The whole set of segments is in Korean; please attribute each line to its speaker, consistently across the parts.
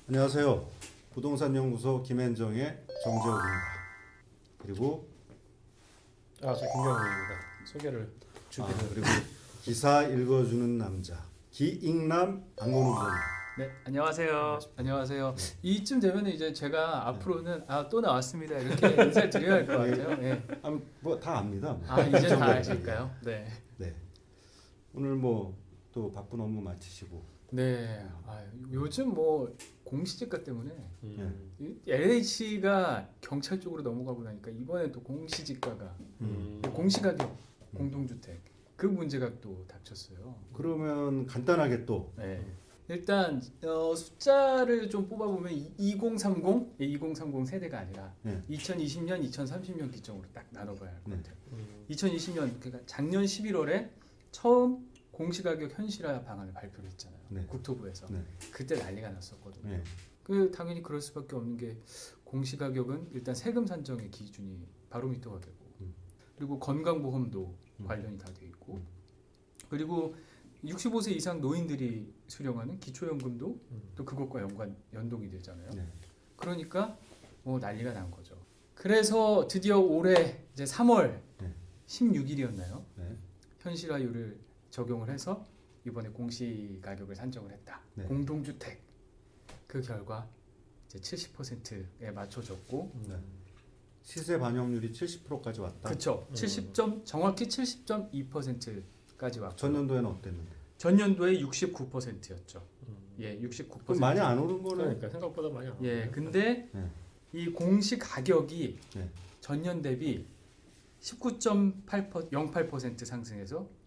Speaker 1: 안녕하세요. 부동산연구소 김현정의 정재욱입니다. 그리고
Speaker 2: 저 김경민입니다. 소개를 주기를.
Speaker 1: 그리고 기사 읽어주는 남자 기익남 안건우 기자입니다.
Speaker 3: 네, 안녕하세요. 안녕하세요. 이쯤 되면 이제 제가 앞으로는 또 나왔습니다 이렇게 인사를 드려야 할 것 같아요. 네.
Speaker 1: 뭐 다 압니다.
Speaker 3: 이제 다 아실까요? 네.
Speaker 1: 네. 오늘 뭐 또 바쁜 업무 마치시고.
Speaker 3: 네. 요즘 뭐 공시지가 때문에
Speaker 1: 네.
Speaker 3: LH가 경찰 쪽으로 넘어가고 나니까 이번에 또 공시지가가 공시가격 공동주택 그 문제가 또 닥쳤어요.
Speaker 1: 그러면 간단하게 또
Speaker 3: 네. 일단 숫자를 좀 뽑아보면 2030 세대가 아니라
Speaker 1: 네.
Speaker 3: 2020년, 2030년 기점으로 딱 나눠봐야 할 것
Speaker 1: 네.
Speaker 3: 같아요. 2020년 그러니까 작년 11월에 처음 공시가격 현실화 방안을 발표를 했잖아요.
Speaker 1: 네.
Speaker 3: 국토부에서.
Speaker 1: 네.
Speaker 3: 그때 난리가 났었거든요.
Speaker 1: 네.
Speaker 3: 당연히 그럴 수밖에 없는 게 공시가격은 일단 세금 산정의 기준이 바로미터가 되고 그리고 건강보험도 관련이 다 돼 있고 그리고 65세 이상 노인들이 수령하는 기초연금도 또 그것과 연동이 되잖아요.
Speaker 1: 네.
Speaker 3: 그러니까 난리가 난 거죠. 그래서 드디어 올해 이제 3월
Speaker 1: 네.
Speaker 3: 16일이었나요?
Speaker 1: 네.
Speaker 3: 현실화율을 적용을 해서 이번에 공시가격을 산정을 했다.
Speaker 1: 네.
Speaker 3: 공동주택 그 결과 이제 70%에 맞춰졌고
Speaker 1: 네. 시세 반영률이 70%까지 왔다.
Speaker 3: 그렇죠. 정확히 70.2%까지 왔고
Speaker 1: 전년도에는 어땠는데?
Speaker 3: 전년도에 69%였죠. 예, 69%.
Speaker 1: 그럼 많이 안 오른 거는
Speaker 2: 그러니까 생각보다 많이 안
Speaker 3: 예, 근데
Speaker 1: 네.
Speaker 3: 이 공시 가격이
Speaker 1: 네.
Speaker 3: 전년 대비 19.08% 상승해서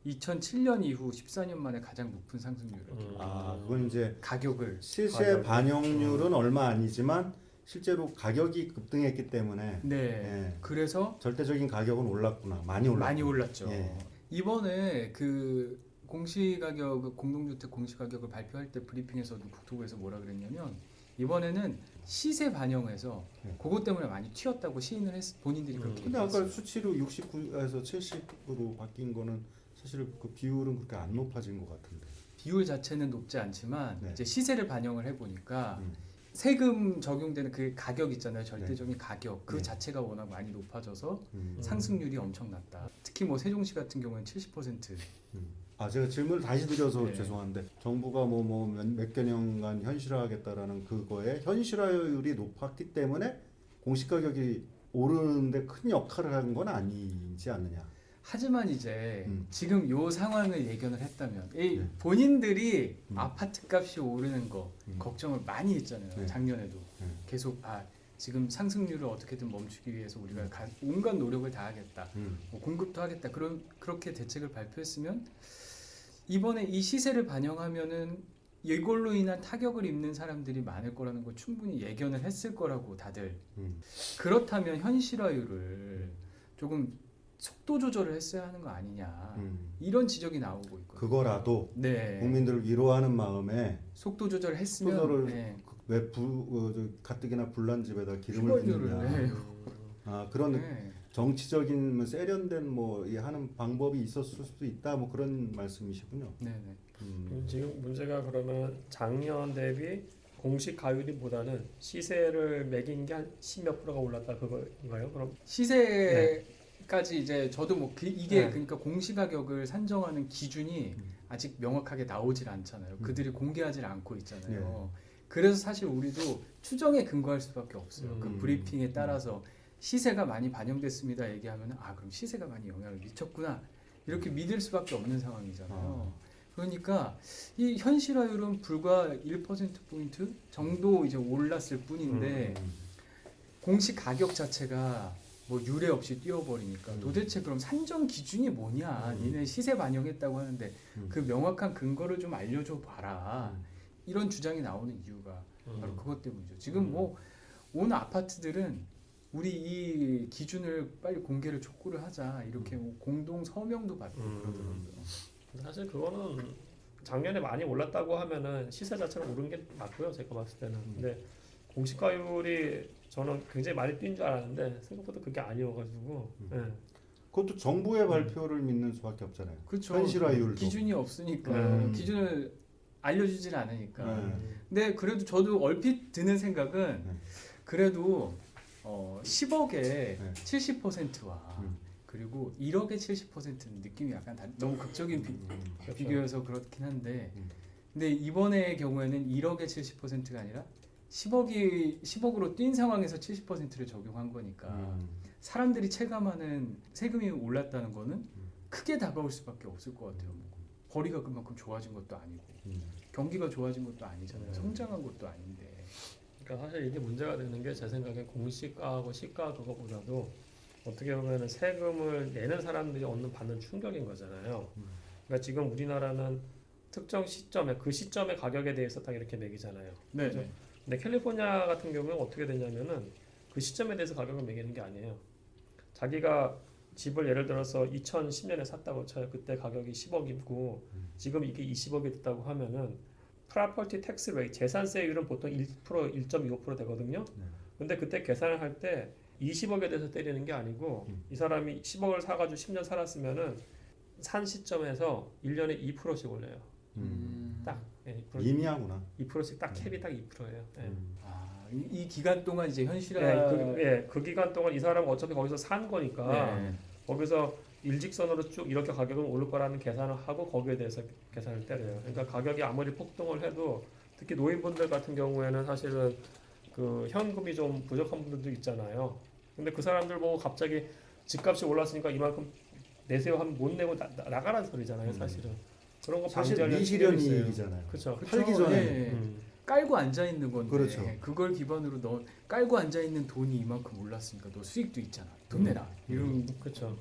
Speaker 3: 2007년 이후 14년 만에 가장 높은 상승률을
Speaker 1: 그건 이제
Speaker 3: 가격을
Speaker 1: 시세 반영률은 얼마 아니지만 실제로 가격이 급등했기 때문에
Speaker 3: 네.
Speaker 1: 예.
Speaker 3: 그래서
Speaker 1: 절대적인 가격은 올랐구나. 많이 올랐구나.
Speaker 3: 많이 올랐죠.
Speaker 1: 예.
Speaker 3: 이번에 그 공시가격 공동주택 공시가격을 발표할 때 브리핑에서도 국토부에서 뭐라 그랬냐면 이번에는 시세 반영에서
Speaker 1: 네.
Speaker 3: 그것 때문에 많이 튀었다고 시인을 본인들이 그렇게
Speaker 1: 근데 아까
Speaker 3: 얘기했어요.
Speaker 1: 수치로 69에서 70으로 바뀐 거는 사실 그 비율은 그렇게 안 높아진 것 같은데.
Speaker 3: 비율 자체는 높지 않지만
Speaker 1: 네.
Speaker 3: 이제 시세를 반영을 해보니까 세금 적용되는 그 가격 있잖아요. 절대적인 가격 그
Speaker 1: 네.
Speaker 3: 자체가 워낙 많이 높아져서 상승률이 엄청났다. 특히 뭐 세종시 같은 경우는 70%.
Speaker 1: 제가 질문을 다시 드려서
Speaker 3: 네.
Speaker 1: 죄송한데 정부가 몇 개년간 현실화하겠다라는 그거에 현실화율이 높았기 때문에 공시가격이 오르는데 큰 역할을 한 건 아니지 않느냐.
Speaker 3: 하지만 이제 지금 요 상황을 예견을 했다면
Speaker 1: 네.
Speaker 3: 본인들이 아파트 값이 오르는 거 걱정을 많이 했잖아요.
Speaker 1: 네.
Speaker 3: 작년에도 계속 지금 상승률을 어떻게든 멈추기 위해서 우리가 온갖 노력을 다하겠다. 뭐 공급도 하겠다. 그렇게 대책을 발표했으면 이번에 이 시세를 반영하면은 이걸로 인한 타격을 입는 사람들이 많을 거라는 걸 충분히 예견을 했을 거라고 다들. 그렇다면 현실화율을 조금 속도 조절을 했어야 하는 거 아니냐 이런 지적이 나오고 있거든요.
Speaker 1: 그거라도
Speaker 3: 네.
Speaker 1: 국민들을 위로하는 마음에
Speaker 3: 속도 조절을 했으면
Speaker 1: 속도를
Speaker 3: 네.
Speaker 1: 왜 가뜩이나 불난 집에다 기름을 붓느냐.
Speaker 3: 휘발유를,
Speaker 1: 그런
Speaker 3: 네.
Speaker 1: 정치적인 세련된 하는 방법이 있었을 수도 있다. 뭐 그런 말씀이시군요.
Speaker 3: 네네.
Speaker 2: 지금 문제가 그러면 작년 대비 공시 가율이보다는 시세를 매긴 게 한 10몇 프로가 올랐다 그거인가요? 그럼
Speaker 3: 시세까지 이제 저도 뭐 이게
Speaker 2: 네.
Speaker 3: 그러니까 공시가격을 산정하는 기준이 아직 명확하게 나오질 않잖아요. 그들이 공개하지 않고 있잖아요. 그래서 사실 우리도 추정에 근거할 수밖에 없어요. 그 브리핑에 따라서 시세가 많이 반영됐습니다 얘기하면 그럼 시세가 많이 영향을 미쳤구나 이렇게 믿을 수밖에 없는 상황이잖아요. 그러니까 이 현실화율은 불과 1%포인트 정도 이제 올랐을 뿐인데 공시 가격 자체가 뭐 유례 없이 뛰어버리니까 도대체 그럼 산정 기준이 뭐냐 니네 시세 반영했다고 하는데 그 명확한 근거를 좀 알려줘 봐라 이런 주장이 나오는 이유가 바로 그것 때문이죠. 지금 뭐 온 아파트들은 우리 이 기준을 빨리 공개를 촉구를 하자 이렇게 뭐 공동 서명도 받고 그러더라고요.
Speaker 2: 사실 그거는 작년에 많이 올랐다고 하면은 시세 자체가 오른 게 맞고요. 제가 봤을 때는. 근데 공시가율이 저는 굉장히 많이 뛴 줄 알았는데 생각보다 그게 아니어가지고.
Speaker 1: 그것도 정부의 발표를 믿는 수밖에 없잖아요.
Speaker 3: 그렇죠.
Speaker 1: 현실화율도.
Speaker 3: 기준이 없으니까 기준을 알려주질 않으니까.
Speaker 1: 네.
Speaker 3: 근데 그래도 저도 얼핏 드는 생각은
Speaker 1: 네.
Speaker 3: 그래도 10억에
Speaker 1: 네.
Speaker 3: 70%와 그리고 1억에 70%는 느낌이 약간 너무 극적인 비교여서 그렇긴 한데 근데 이번의 경우에는 1억에 70%가 아니라 10억으로 뛴 상황에서 70%를 적용한 거니까 사람들이 체감하는 세금이 올랐다는 거는 크게 다가올 수밖에 없을 것 같아요. 벌이가 그만큼 좋아진 것도 아니고 경기가 좋아진 것도 아니잖아요. 성장한 것도 아닌데.
Speaker 2: 그러니까 사실 이게 문제가 되는 게 제 생각엔 공시가하고 시가 그거보다도 어떻게 보면 세금을 내는 사람들이 받는 충격인 거잖아요. 그러니까 지금 우리나라는 특정 시점에 그 시점의 가격에 대해서 딱 이렇게 매기잖아요.
Speaker 3: 네.
Speaker 2: 그죠? 근데 캘리포니아 같은 경우는 어떻게 되냐면은 그 시점에 대해서 가격을 매기는 게 아니에요. 자기가 집을 예를 들어서 2010년에 샀다고 쳐요. 그때 가격이 10억이고 지금 이게 20억이 됐다고 하면은 프로퍼티 텍스 레이트 재산세율은 보통 1%, 1.25% 되거든요. 근데 그때 계산을 할 때 20억에 대해서 때리는 게 아니고 이 사람이 10억을 사가지고 10년 살았으면은 산 시점에서 1년에 2%씩 올려요. 딱 예, 2%,
Speaker 1: 미미하구나.
Speaker 2: 2%씩 딱 캡이 딱 2%예요. 예.
Speaker 3: 이 기간 동안 이제 현실화
Speaker 2: 그 기간 동안 이 사람은 어차피 거기서 산 거니까
Speaker 3: 네.
Speaker 2: 거기서 일직선으로 쭉 이렇게 가격은 오를 거라는 계산을 하고 거기에 대해서 계산을 때려요. 그러니까 가격이 아무리 폭등을 해도 특히 노인분들 같은 경우에는 사실은 그 현금이 좀 부족한 분들도 있잖아요. 근데 그 사람들 보고 갑자기 집값이 올랐으니까 이만큼 내세요 하면 못 내고 나가라는 소리잖아요, 사실은. 그런 거
Speaker 1: 사실
Speaker 2: 방지하려는
Speaker 1: 미실현
Speaker 2: 책임이 있어요.
Speaker 1: 이익이잖아요.
Speaker 2: 그렇죠.
Speaker 1: 팔기 전에
Speaker 3: 예. 깔고 앉아 있는 건데
Speaker 1: 그렇죠.
Speaker 3: 그걸 기반으로 너 깔고 앉아 있는 돈이 이만큼 올랐으니까 너 수익도 있잖아. 돈 내라. 이런
Speaker 2: 그렇죠.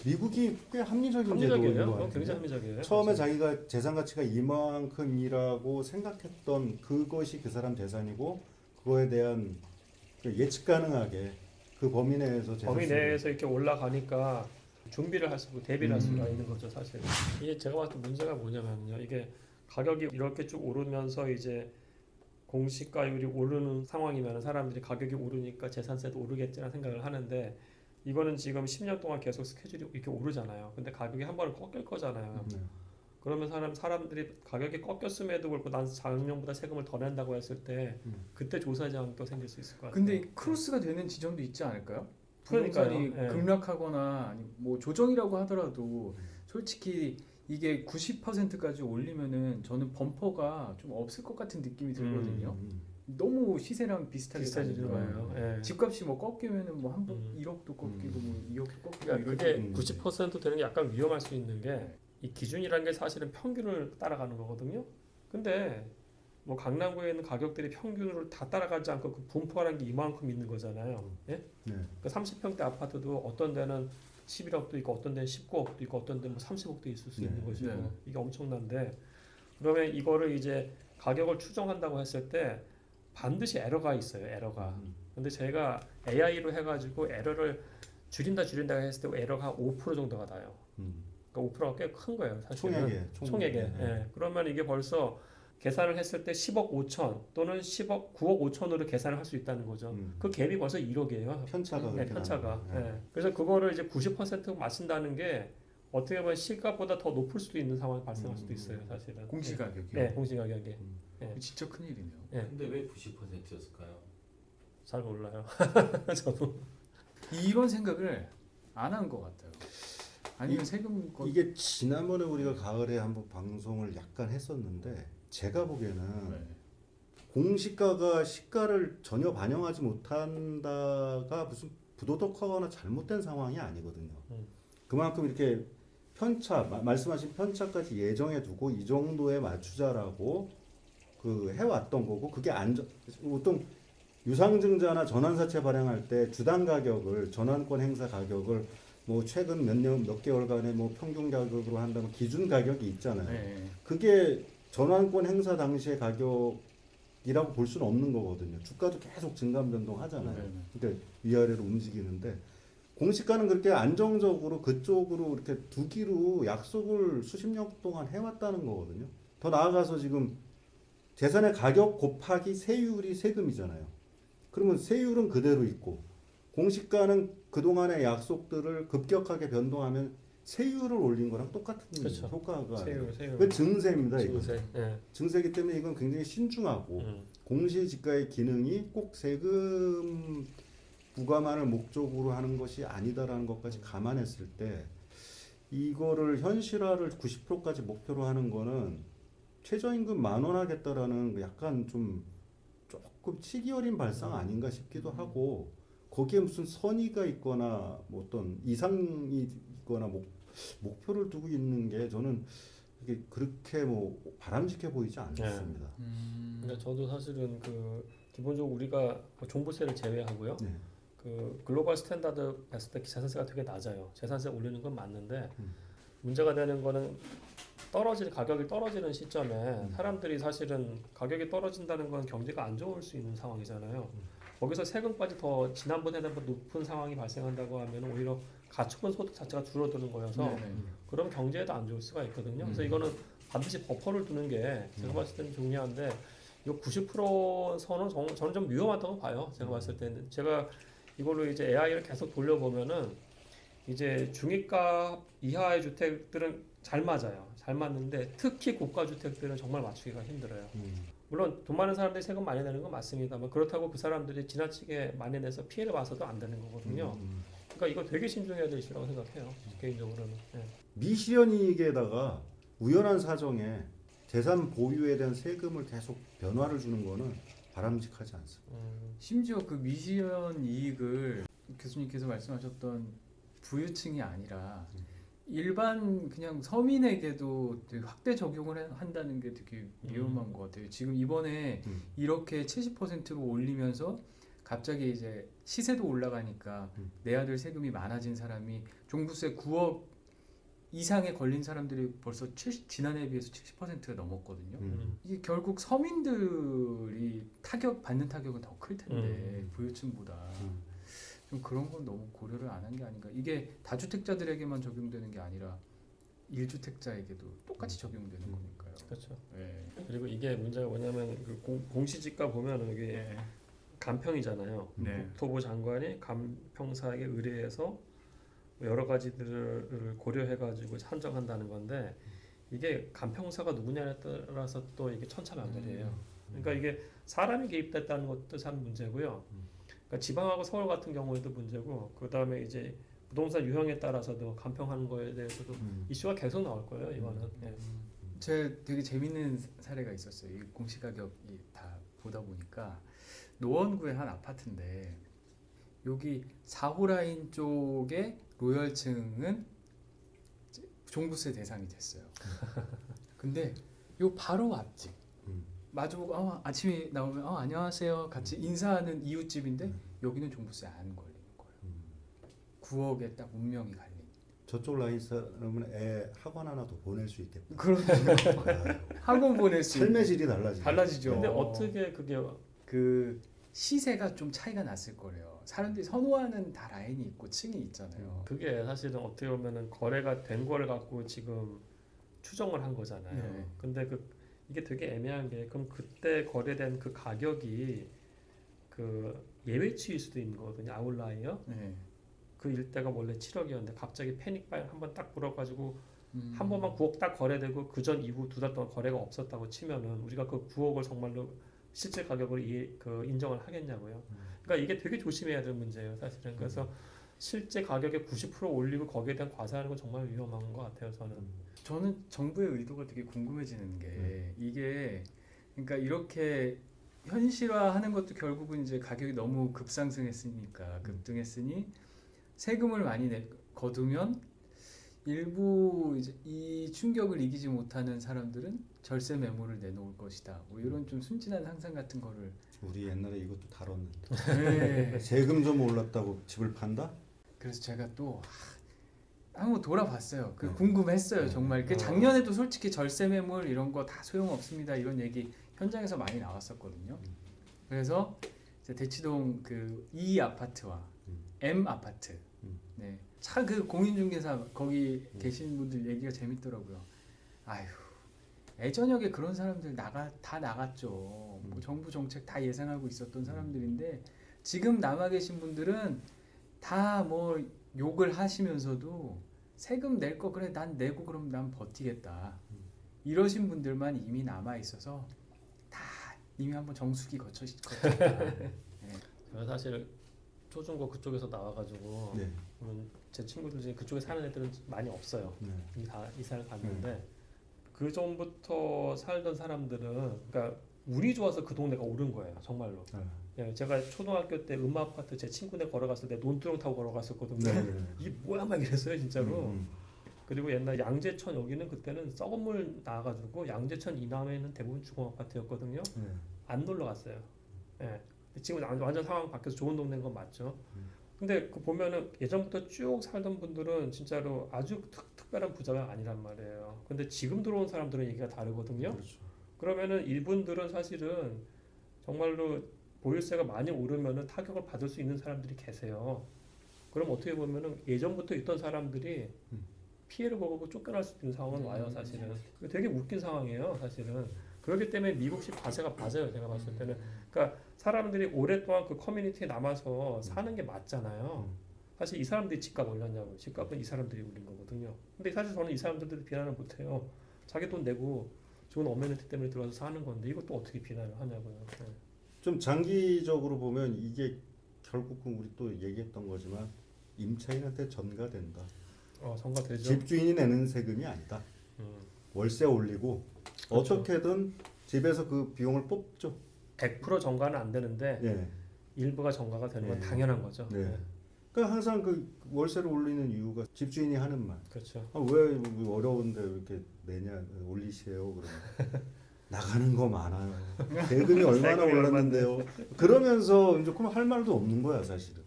Speaker 1: 미국이 꽤 합리적인
Speaker 2: 합리적이에요.
Speaker 1: 제도인 것
Speaker 2: 그건
Speaker 1: 같아요.
Speaker 2: 굉장히 합리적이에요.
Speaker 1: 처음에
Speaker 2: 그렇죠.
Speaker 1: 자기가 재산 가치가 이만큼이라고 생각했던 그것이 그 사람 재산이고 그거에 대한 그 예측 가능하게 그 범위 내에서
Speaker 2: 범위 내에서 이렇게 올라가니까 준비를 할 수, 대비를 할 수가 있는 거죠, 사실. 이게 제가 봤을 때 문제가 뭐냐면요, 이게 가격이 이렇게 쭉 오르면서 이제 공시가율이 오르는 상황이면 사람들이 가격이 오르니까 재산세도 오르겠지라는 생각을 하는데 이거는 지금 10년 동안 계속 스케줄이 이렇게 오르잖아요. 근데 가격이 한 번은 꺾일 거잖아요. 그러면 사람들이 가격이 꺾였음에도 불구하고 난 작년보다 세금을 더 낸다고 했을 때 그때 조사 제한이 또 생길 수 있을 것 같아요.
Speaker 3: 근데 크로스가 되는 지점도 있지 않을까요?
Speaker 2: 그러니까요.
Speaker 3: 부동산이
Speaker 2: 예.
Speaker 3: 급락하거나 아니 뭐 조정이라고 하더라도 솔직히 이게 90%까지 올리면은 저는 범퍼가 좀 없을 것 같은 느낌이 들거든요. 너무 시세랑 비슷하게
Speaker 2: 비슷해지는
Speaker 3: 가니까.
Speaker 2: 거예요. 예.
Speaker 3: 집값이 뭐 꺾이면은 뭐 한 번 1억도 꺾이고 뭐 2억도 꺾이고
Speaker 2: 그러니까
Speaker 3: 이럴
Speaker 2: 그게
Speaker 3: 때
Speaker 2: 90% 되는 게 약간 위험할 수 있는 게 이 기준이라는 게 사실은 평균을 따라가는 거거든요. 근데 뭐 강남구에 있는 가격들이 평균을 다 따라가지 않고 그 분포라는 게 이만큼 있는 거잖아요. 예?
Speaker 1: 네.
Speaker 2: 그 30평대 아파트도 어떤 데는 11억도 있고 어떤 데는 19억도 있고 어떤 데는 뭐 30억도 있을 수
Speaker 1: 네.
Speaker 2: 있는 것이고
Speaker 3: 네.
Speaker 2: 이게 엄청난데 그러면 이거를 이제 가격을 추정한다고 했을 때 반드시 에러가 있어요. 에러가. 근데 제가 AI로 해가지고 에러를 줄인다 했을 때 에러가 한 5% 정도가 나요. 그러니까 5%가 꽤 큰 거예요. 사실은. 총액에.
Speaker 1: 네.
Speaker 2: 예. 그러면 이게 벌써 계산을 했을 때 10억 5천 또는 9억 5천으로 계산을 할 수 있다는 거죠. 그 갭이 벌써 1억이에요.
Speaker 1: 편차가
Speaker 2: 네,
Speaker 1: 그렇게
Speaker 2: 편차가.
Speaker 1: 나는 거예요.
Speaker 2: 예. 그래서 그거를 이제 90% 맞춘다는 게 어떻게 보면 시가보다 더 높을 수도 있는 상황이 발생할 수도 있어요, 사실은.
Speaker 3: 공시가격이
Speaker 2: 네, 공시가격이.
Speaker 3: 진짜 큰일이네요.
Speaker 4: 근데 왜 90%였을까요?
Speaker 2: 잘 몰라요. 저도.
Speaker 3: 이런 생각을 안 한 것 같아요. 아니면 세금
Speaker 1: 이게 지난번에 우리가 가을에 한번 방송을 약간 했었는데 제가 보기에는
Speaker 3: 네.
Speaker 1: 공시가가 시가를 전혀 반영하지 못한다가 무슨 부도덕하거나 잘못된 상황이 아니거든요. 그만큼 이렇게 말씀하신 편차까지 예정해 두고 이 정도에 맞추자라고 그 해왔던 거고 그게 보통 유상증자나 전환사채 발행할 때 주당 가격을 전환권 행사 가격을 뭐 최근 몇 개월간의 뭐 평균 가격으로 한다면 기준 가격이 있잖아요.
Speaker 3: 네.
Speaker 1: 그게 전환권 행사 당시의 가격이라고 볼 수는 없는 거거든요. 주가도 계속 증감 변동하잖아요.
Speaker 3: 네.
Speaker 1: 그러니까 위아래로 움직이는데 공시가는 그렇게 안정적으로 그쪽으로 이렇게 두기로 약속을 수십 년 동안 해왔다는 거거든요. 더 나아가서 지금 재산의 가격 곱하기 세율이 세금이잖아요. 그러면 세율은 그대로 있고 공시가는 그동안의 약속들을 급격하게 변동하면 세율을 올린 거랑 똑같은
Speaker 2: 그렇죠.
Speaker 1: 효과가
Speaker 2: 세율.
Speaker 1: 그 증세입니다. 이거
Speaker 2: 증세. 예.
Speaker 1: 증세이기 때문에 이건 굉장히 신중하고 공시지가의 기능이 꼭 세금 부과만을 목적으로 하는 것이 아니다라는 것까지 감안했을 때 이거를 현실화를 90%까지 목표로 하는 거는 최저임금 10,000원 하겠다라는 약간 좀 조금 치기 어린 발상 아닌가 싶기도 하고 거기에 무슨 선의가 있거나 뭐 어떤 이상이 있거나 목표를 두고 있는 게 저는 이게 그렇게 뭐 바람직해 보이지 않습니다.
Speaker 2: 그러니까 저도 사실은 그 기본적으로 우리가 뭐 종부세를 제외하고요.
Speaker 1: 네.
Speaker 2: 그 글로벌 스탠다드 봤을 때 재산세가 되게 낮아요. 재산세 올리는 건 맞는데 문제가 되는 거는 가격이 떨어지는 시점에 사람들이 사실은 가격이 떨어진다는 건 경제가 안 좋을 수 있는 상황이잖아요. 거기서 세금까지 더 지난번에 보다 높은 상황이 발생한다고 하면 오히려 가처분 소득 자체가 줄어드는 거여서 그럼 경제에도 안 좋을 수가 있거든요. 그래서 이거는 반드시 버퍼를 두는 게 제가 봤을 때는 중요한데 이거 90% 선은 저는 좀 위험하다고 봐요. 제가 봤을 때는 제가 이걸로 이제 AI를 계속 돌려보면은 이제 중위값 이하의 주택들은 잘 맞아요. 잘 맞는데 특히 고가 주택들은 정말 맞추기가 힘들어요. 물론 돈 많은 사람들이 세금 많이 내는 건 맞습니다만 그렇다고 그 사람들이 지나치게 많이 내서 피해를 봐서도 안 되는 거거든요. 그러니까 이거 되게 신중해야 될 이슈라고 생각해요. 개인적으로는. 네.
Speaker 1: 미실현이익에다가 우연한 사정에 재산 보유에 대한 세금을 계속 변화를 주는 거는 바람직하지 않습니다.
Speaker 3: 심지어 그 미시현 이익을 교수님께서 말씀하셨던 부유층이 아니라 일반 그냥 서민에게도 되게 확대 적용을 한다는 게 되게 위험한 것 같아요. 지금 이번에 이렇게 70%로 올리면서 갑자기 이제 시세도 올라가니까 내야 될 세금이 많아진 사람이 종부세 9억 이상에 걸린 사람들이 벌써 지난해에 비해서 70%가 넘었거든요. 이게 결국 서민들이 받는 타격은 더 클 텐데 부유층보다 좀 그런 건 너무 고려를 안 한 게 아닌가. 이게 다주택자들에게만 적용되는 게 아니라 1주택자에게도 똑같이 적용되는 거니까요.
Speaker 2: 그렇죠.
Speaker 3: 네.
Speaker 2: 그리고 이게 문제가 뭐냐면 그 공시지가 보면 여기 간평이잖아요.
Speaker 3: 네.
Speaker 2: 국토부 장관이 간평사에게 의뢰해서 여러 가지들을 고려해가지고 산정한다는 건데 이게 간평사가 누구냐에 따라서 또 이게 천차만별이에요. 그러니까 이게 사람이 개입됐다는 것도 참 문제고요. 그러니까 지방하고 서울 같은 경우에도 문제고 그 다음에 이제 부동산 유형에 따라서도 간평하는 거에 대해서도 이슈가 계속 나올 거예요. 이거는.
Speaker 3: 제 되게 재밌는 사례가 있었어요. 이 공시가격이 다 보다 보니까 노원구의 한 아파트인데 여기 4호 라인 쪽에 로열층은 종부세 대상이 됐어요. 근데 요 바로 앞집 마주보고 아침에 나오면 안녕하세요 같이 인사하는 이웃집인데 여기는 종부세 안 걸리는 거예요. 9억에 딱 운명이 갈린.
Speaker 1: 저쪽 라인 사람은 애 학원 하나 더 보낼 수 있겠다.
Speaker 3: 그렇죠. 학원 보낼 수
Speaker 1: 삶의 질이 달라지죠.
Speaker 3: 달라지죠.
Speaker 2: 근데 어떻게 그게
Speaker 3: 그 시세가 좀 차이가 났을 거래요. 사람들이 선호하는 다 라인이 있고 층이 있잖아요.
Speaker 2: 그게 사실은 어떻게 보면은 거래가 된 거를 갖고 지금 추정을 한 거잖아요.
Speaker 3: 네.
Speaker 2: 근데 이게 되게 애매한 게 그럼 그때 거래된 그 가격이 그 예외치일 수도 있는 거거든요. 아웃라이어.
Speaker 3: 네.
Speaker 2: 그 일대가 원래 7억이었는데 갑자기 패닉바이 한번 딱 불어가지고 한 번만 9억 딱 거래되고 그 전 이후 2달 동안 거래가 없었다고 치면은 우리가 그 9억을 정말로 실제 가격으로 인정을 하겠냐고요. 그러니까 이게 되게 조심해야 될 문제예요, 사실은. 그래서 실제 가격의 90% 올리고 거기에 대한 과세하는 건 정말 위험한 것 같아요, 저는.
Speaker 3: 저는 정부의 의도가 되게 궁금해지는 게 이게 그러니까 이렇게 현실화하는 것도 결국은 이제 가격이 너무 급상승했으니까 급등했으니 세금을 많이 거두면 일부 이제 이 충격을 이기지 못하는 사람들은 절세 매물을 내놓을 것이다. 뭐 이런 좀 순진한 상상 같은 거를
Speaker 1: 우리 옛날에 이것도 다뤘는데
Speaker 3: 네.
Speaker 1: 세금 좀 올랐다고 집을 판다?
Speaker 3: 그래서 제가 또 한번 돌아봤어요.
Speaker 1: 네.
Speaker 3: 궁금했어요, 정말. 작년에도 솔직히 절세 매물 이런 거 다 소용없습니다. 이런 얘기 현장에서 많이 나왔었거든요. 그래서 이제 대치동 그 E 아파트와 M 아파트, 네, 참 그 공인중개사 거기 계신 분들 얘기가 재밌더라고요. 아휴, 예전역에 그런 사람들 다 나갔죠. 뭐 정부 정책 다 예상하고 있었던 사람들인데 지금 남아 계신 분들은 다 뭐 욕을 하시면서도 세금 낼 거 그래 난 내고 그럼 난 버티겠다. 이러신 분들만 이미 남아 있어서 다 이미 한번 정수기 거쳤다.
Speaker 2: 제가 사실 초중고 그쪽에서 나와가지고
Speaker 1: 네.
Speaker 2: 제 친구들 중에 그쪽에 사는 애들은 많이 없어요.
Speaker 1: 네.
Speaker 2: 이미 다 이사를 갔는데 그 전부터 살던 사람들은 그러니까 운이 좋아서 그 동네가 오른 거예요. 정말로. 예, 제가 초등학교 때 음마 아파트 제 친구네 걸어갔을 때 논두렁 타고 걸어갔었거든요.
Speaker 1: 네.
Speaker 2: 이게 뭐야 막 이랬어요 진짜로. 그리고 옛날 양재천 여기는 그때는 썩은 물 나와가지고 양재천 이남에는 대부분 주공 아파트였거든요.
Speaker 1: 네.
Speaker 2: 안 놀러 갔어요. 예. 지금 완전 상황 바뀌어서 좋은 동네인 건 맞죠. 근데 그 보면은 예전부터 쭉 살던 분들은 진짜로 아주 특별한 부자가 아니란 말이에요. 근데 지금 들어온 사람들은 얘기가 다르거든요.
Speaker 1: 그렇죠.
Speaker 2: 그러면은 이분들은 사실은 정말로 보유세가 많이 오르면은 타격을 받을 수 있는 사람들이 계세요. 그럼 어떻게 보면은 예전부터 있던 사람들이 피해를 보고 쫓겨날 수 있는 상황은 와요, 사실은. 되게 웃긴 상황이에요, 사실은. 그렇기 때문에 미국식 과세가 맞아요, 제가 봤을 때는. 그러니까 사람들이 오랫동안 그 커뮤니티에 남아서 사는 게 맞잖아요. 사실 이 사람들이 집값 올렸냐고. 집값은 이 사람들이 올린 거거든요. 근데 사실 저는 이 사람들도 비난을 못해요. 자기 돈 내고 좋은 어메니티 때문에 들어와서 사는 건데 이것도 어떻게 비난을 하냐고요. 네.
Speaker 1: 좀 장기적으로 보면 이게 결국은 우리 또 얘기했던 거지만 임차인한테 전가된다.
Speaker 2: 전가되죠.
Speaker 1: 집주인이 내는 세금이 아니다. 월세 올리고
Speaker 2: 그렇죠.
Speaker 1: 어떻게든 집에서 그 비용을 뽑죠.
Speaker 2: 100% 전가는 안 되는데
Speaker 1: 예.
Speaker 2: 일부가 전가가 되는 건
Speaker 1: 네.
Speaker 2: 당연한 거죠.
Speaker 1: 네. 그러니까 항상 그 월세를 올리는 이유가 집주인이 하는 말.
Speaker 2: 그렇죠.
Speaker 1: 왜 어려운데 왜 이렇게 내냐 올리세요 그러면 나가는 거 많아요. 대금이 얼마나
Speaker 2: 세금이
Speaker 1: 올랐는데요. 그러면서 이제 그럼 할 말도 없는 거야 사실은.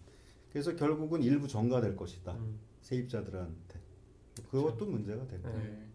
Speaker 1: 그래서 결국은 일부 전가될 것이다. 세입자들한테. 그것도 문제가 된다.
Speaker 2: 네.
Speaker 3: 네.